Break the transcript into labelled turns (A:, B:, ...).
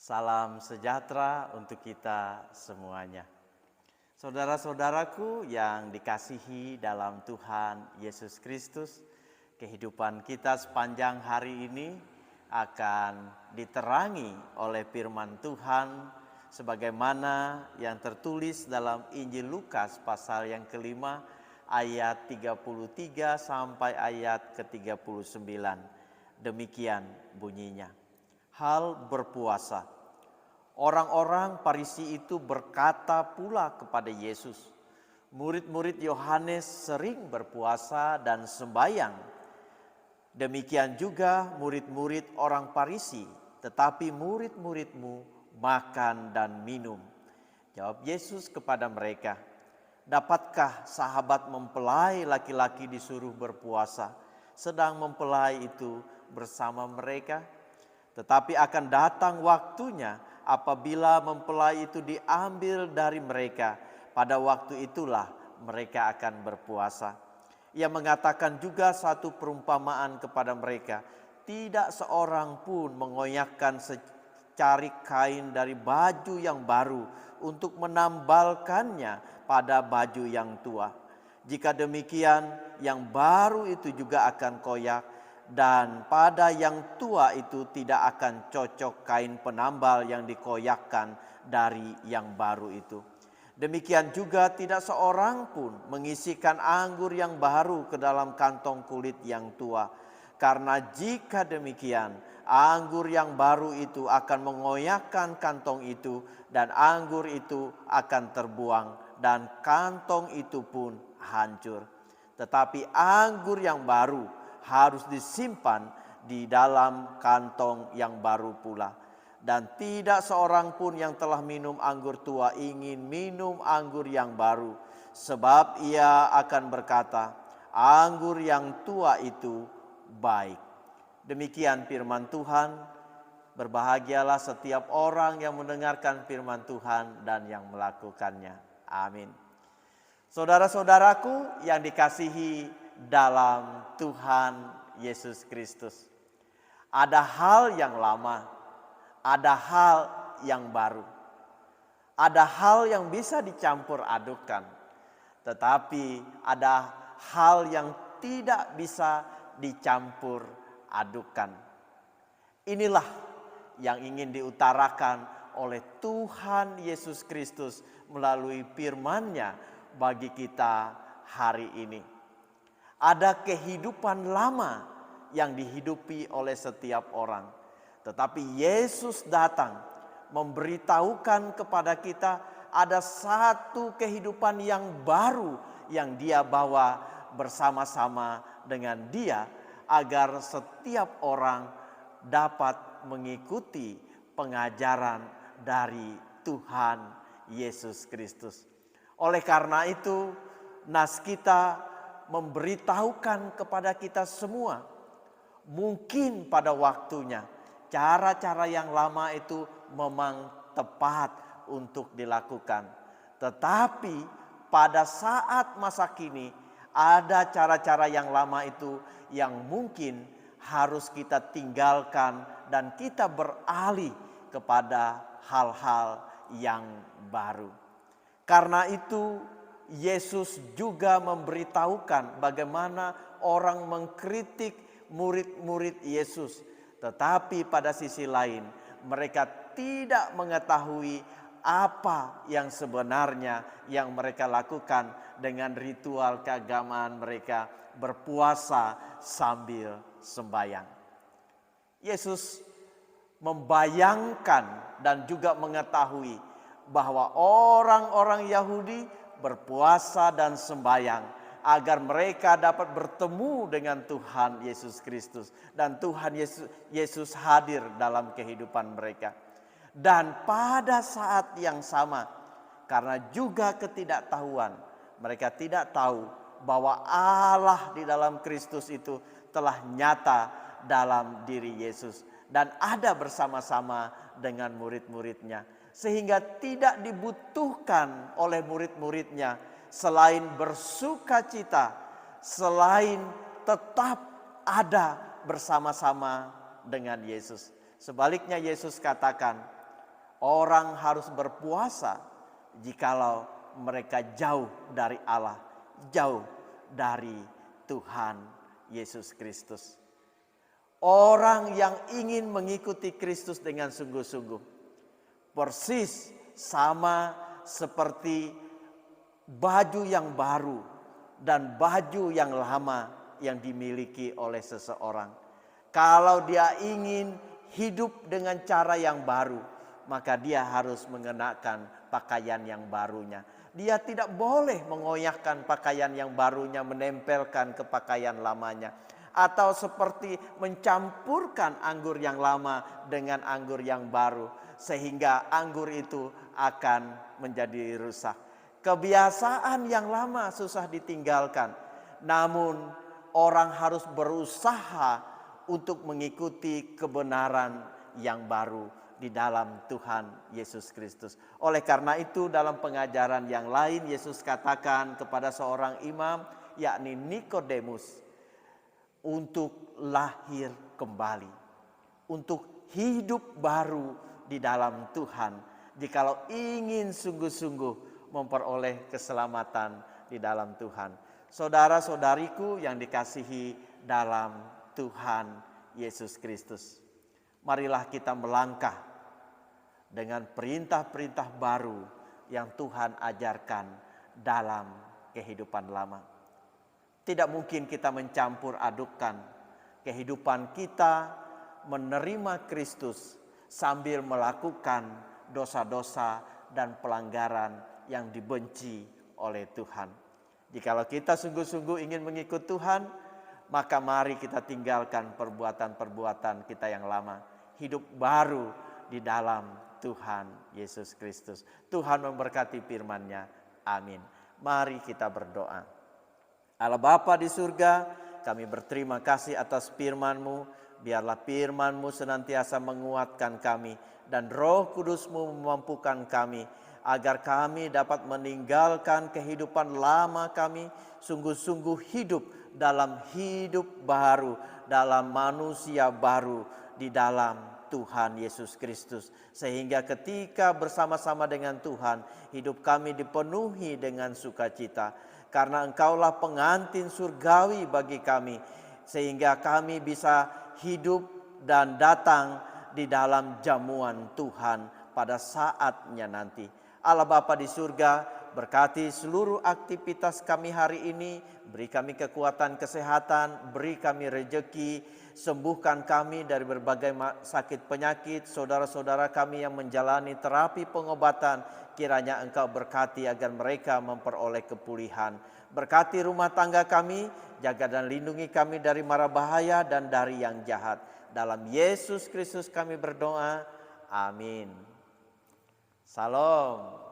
A: Salam sejahtera untuk kita semuanya. Saudara-saudaraku yang dikasihi dalam Tuhan Yesus Kristus, kehidupan kita sepanjang hari ini akan diterangi oleh firman Tuhan sebagaimana yang tertulis dalam Injil Lukas pasal yang kelima ayat 33 sampai ayat ke-39. Demikian bunyinya. Hal berpuasa. Orang-orang Farisi itu berkata pula kepada Yesus, murid-murid Yohanes sering berpuasa dan sembahyang. Demikian juga murid-murid orang Farisi, tetapi murid-muridmu makan dan minum. Jawab Yesus kepada mereka, dapatkah sahabat mempelai laki-laki disuruh berpuasa, sedang mempelai itu bersama mereka? Tetapi akan datang waktunya apabila mempelai itu diambil dari mereka. Pada waktu itulah mereka akan berpuasa. Ia mengatakan juga satu perumpamaan kepada mereka. Tidak seorang pun mengoyakkan secari kain dari baju yang baru untuk menambalkannya pada baju yang tua. Jika demikian, yang baru itu juga akan koyak. Dan pada yang tua itu tidak akan cocok kain penambal yang dikoyakkan dari yang baru itu. Demikian juga tidak seorang pun mengisikan anggur yang baru ke dalam kantong kulit yang tua. Karena jika demikian, anggur yang baru itu akan mengoyakkan kantong itu dan anggur itu akan terbuang dan kantong itu pun hancur. Tetapi anggur yang baru harus disimpan di dalam kantong yang baru pula. Dan tidak seorang pun yang telah minum anggur tua ingin minum anggur yang baru. Sebab ia akan berkata, anggur yang tua itu baik. Demikian firman Tuhan. Berbahagialah setiap orang yang mendengarkan firman Tuhan dan yang melakukannya. Amin. Saudara-saudaraku yang dikasihi dalam Tuhan Yesus Kristus. Ada hal yang lama, ada hal yang baru. Ada hal yang bisa dicampur adukan, tetapi ada hal yang tidak bisa dicampur adukan. Inilah yang ingin diutarakan oleh Tuhan Yesus Kristus melalui firman-Nya bagi kita hari ini. Ada kehidupan lama yang dihidupi oleh setiap orang. Tetapi Yesus datang memberitahukan kepada kita ada satu kehidupan yang baru yang Dia bawa bersama-sama dengan Dia agar setiap orang dapat mengikuti pengajaran dari Tuhan Yesus Kristus. Oleh karena itu, nas kita memberitahukan kepada kita semua, mungkin pada waktunya cara-cara yang lama itu memang tepat untuk dilakukan. Tetapi pada saat masa kini ada cara-cara yang lama itu yang mungkin harus kita tinggalkan dan kita beralih kepada hal-hal yang baru. Karena itu Yesus juga memberitahukan bagaimana orang mengkritik murid-murid Yesus. Tetapi pada sisi lain mereka tidak mengetahui apa yang sebenarnya yang mereka lakukan dengan ritual keagamaan mereka berpuasa sambil sembahyang. Yesus membayangkan dan juga mengetahui bahwa orang-orang Yahudi berpuasa dan sembahyang agar mereka dapat bertemu dengan Tuhan Yesus Kristus dan Tuhan Yesus hadir dalam kehidupan mereka. Dan pada saat yang sama, karena juga ketidaktahuan, mereka tidak tahu bahwa Allah di dalam Kristus itu telah nyata dalam diri Yesus dan ada bersama-sama dengan murid-muridnya. Sehingga tidak dibutuhkan oleh murid-muridnya selain bersukacita, selain tetap ada bersama-sama dengan Yesus. Sebaliknya Yesus katakan, Orang harus berpuasa jikalau mereka jauh dari Allah, jauh dari Tuhan Yesus Kristus. Orang yang ingin mengikuti Kristus dengan sungguh-sungguh, persis sama seperti baju yang baru dan baju yang lama yang dimiliki oleh seseorang. Kalau dia ingin hidup dengan cara yang baru, maka dia harus mengenakan pakaian yang barunya. Dia tidak boleh mengoyakkan pakaian yang barunya, menempelkan ke pakaian lamanya. Atau seperti mencampurkan anggur yang lama dengan anggur yang baru. Sehingga anggur itu akan menjadi rusak. Kebiasaan yang lama susah ditinggalkan. Namun orang harus berusaha untuk mengikuti kebenaran yang baru di dalam Tuhan Yesus Kristus. Oleh karena itu dalam pengajaran yang lain Yesus katakan kepada seorang imam, yakni Nikodemus, untuk lahir kembali, untuk hidup baru di dalam Tuhan, jikalau ingin sungguh-sungguh memperoleh keselamatan di dalam Tuhan. Saudara-saudariku yang dikasihi dalam Tuhan Yesus Kristus, marilah kita melangkah dengan perintah-perintah baru yang Tuhan ajarkan dalam kehidupan lama. Tidak mungkin kita mencampur adukkan kehidupan kita menerima Kristus sambil melakukan dosa-dosa dan pelanggaran yang dibenci oleh Tuhan. Jikalau kita sungguh-sungguh ingin mengikut Tuhan, maka mari kita tinggalkan perbuatan-perbuatan kita yang lama. Hidup baru di dalam Tuhan Yesus Kristus. Tuhan memberkati firman-Nya. Amin. Mari kita berdoa. Allah Bapa di surga, kami berterima kasih atas firman-Mu. Biarlah firman-Mu senantiasa menguatkan kami dan Roh Kudus-Mu memampukan kami agar kami dapat meninggalkan kehidupan lama kami, sungguh-sungguh hidup dalam hidup baru, dalam manusia baru di dalam Tuhan Yesus Kristus. Sehingga ketika bersama-sama dengan Tuhan, hidup kami dipenuhi dengan sukacita. Karena Engkaulah pengantin surgawi bagi kami. Sehingga kami bisa hidup dan datang di dalam jamuan Tuhan pada saatnya nanti. Allah Bapa di surga, berkati seluruh aktivitas kami hari ini. Beri kami kekuatan kesehatan, beri kami rejeki. Sembuhkan kami dari berbagai sakit penyakit, saudara-saudara kami yang menjalani terapi pengobatan, kiranya Engkau berkati agar mereka memperoleh kepulihan. Berkati rumah tangga kami, jaga dan lindungi kami dari mara bahaya dan dari yang jahat. Dalam Yesus Kristus kami berdoa, amin. Salam.